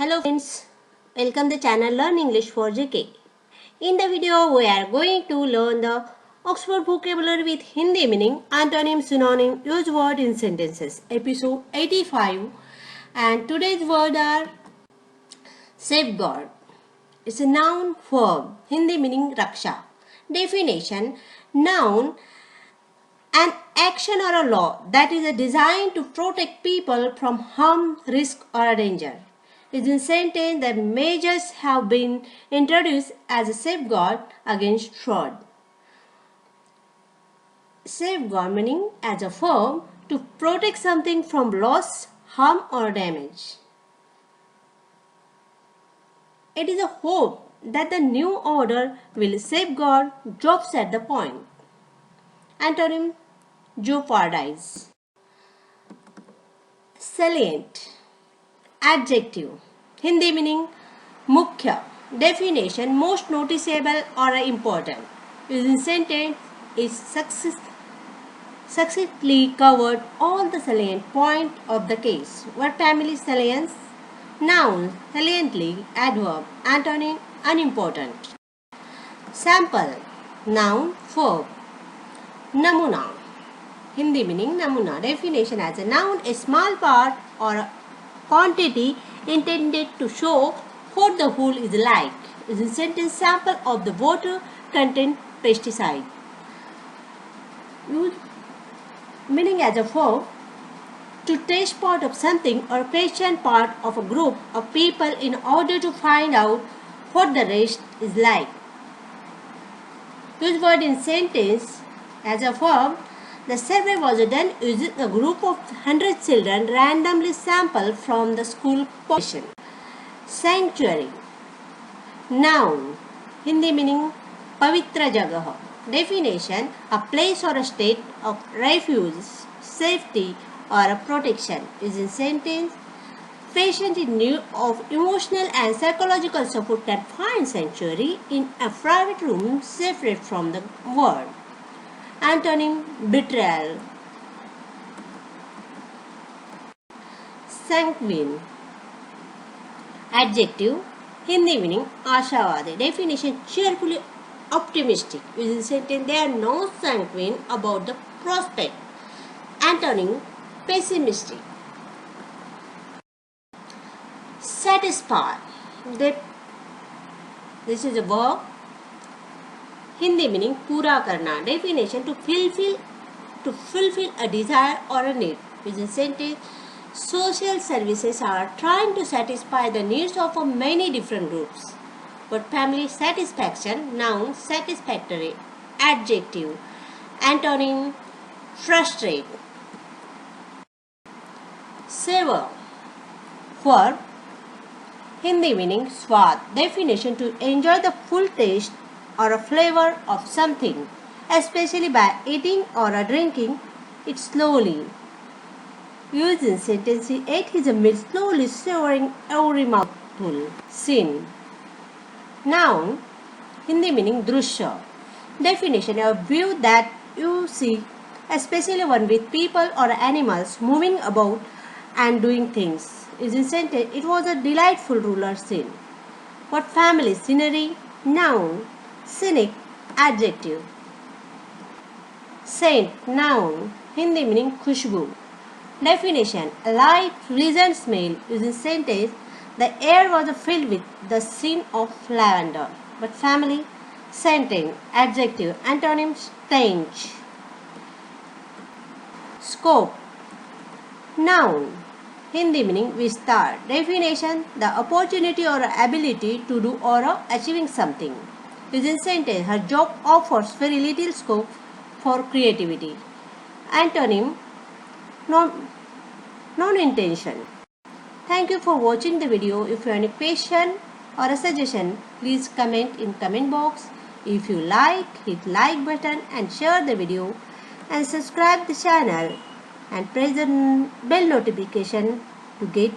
Hello friends, welcome the channel Learn English for JK. In the video we are going to learn the Oxford vocabulary with Hindi meaning, antonym, synonym, use word in sentences. Episode 85 and today's word are safeguard. It's a noun verb. Hindi meaning raksha. Definition: noun, an action or a law that is designed to protect people from harm, risk or danger. Is in sentence that measures have been introduced as a safeguard against fraud. Safeguard meaning as a verb to protect something from loss, harm or damage. It is a hope that the new order will safeguard jobs at the point. Antonym: jeopardize. Salient. Adjective. Hindi meaning mukhya. Definition: most noticeable or important. Using sentence is successfully covered all the salient point of the case. What family salience? Noun, saliently, adverb, antonym, unimportant. Sample. Noun, verb. Namuna. Hindi meaning namuna. Definition: as a noun, a small part or a quantity intended to show what the whole is like. Is a sentence: sample of the water contain pesticide. Use meaning as a verb to taste part of something or question part of a group of people in order to find out what the rest is like. Use word in sentence as a verb. The survey was done using a group of 100 children randomly sampled from the school population. Sanctuary. Noun. Hindi meaning pavitra jagah. Definition: a place or a state of refuge, safety or a protection. Is in sentence: patient in need of emotional and psychological support can find sanctuary in a private room separate from the world. Antonym: betrayal. Sanguine. Adjective. Hindi meaning ashawadi. Definition: cheerfully optimistic. Using sentence: they are not sanguine about the prospect. Antonym: pessimistic. Satisfy. This is a verb. Hindi meaning पूरा करना. Definition: to fulfill a desire or a need. Using sentence: social services are trying to satisfy the needs of many different groups. But family satisfaction. Noun, satisfactory. Adjective. Antonym: frustrate. Savor. Verb. Hindi meaning swad. Definition: to enjoy the full taste or a flavor of something, especially by eating or drinking it slowly. Used in sentence: he ate his meal slowly, savoring every mouthful. Scene. Noun, Hindi meaning drushya. Definition: a view that you see, especially one with people or animals moving about and doing things. Is in sentence: it was a delightful rural scene. What family? Scenery. Noun, scenic. Adjective. Scent. Noun, Hindi meaning khushbu. Definition: a light, pleasant smell. Using sentence: the air was filled with the scent of lavender. But family? Scenting. Adjective. Antonym: stench. Scope. Noun, Hindi meaning vistar. Definition: the opportunity or ability to do or achieving something. Using sentence: her job offers very little scope for creativity. Antonym: non-intention. Thank you for watching the video. If you have any question or a suggestion, please comment in comment box. If you like, hit like button and share the video and subscribe the channel and press the bell notification to get